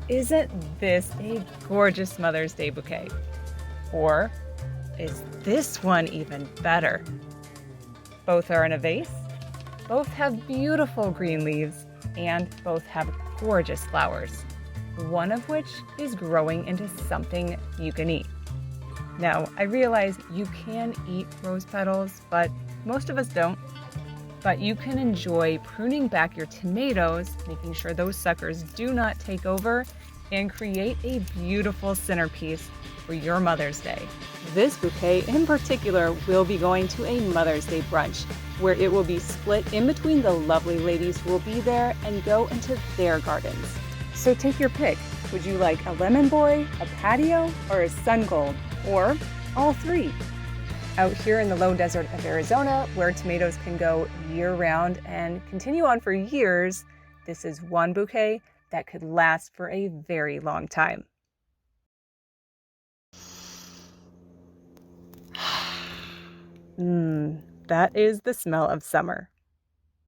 Isn't this a gorgeous Mother's Day bouquet? Or is this one even better? Both are in a vase, both have beautiful green leaves, and both have gorgeous flowers, one of which is growing into something you can eat. Now, I realize you can eat rose petals, but most of us don't. But you can enjoy pruning back your tomatoes, making sure those suckers do not take over, and create a beautiful centerpiece for your Mother's Day. This bouquet in particular will be going to a Mother's Day brunch, where it will be split in between the lovely ladies who will be there and go into their gardens. So take your pick. Would you like a lemon boy, a patio, or a sun gold, or all three? Out here in the low desert of Arizona, where tomatoes can go year-round and continue on for years, this is one bouquet that could last for a very long time. That is the smell of summer.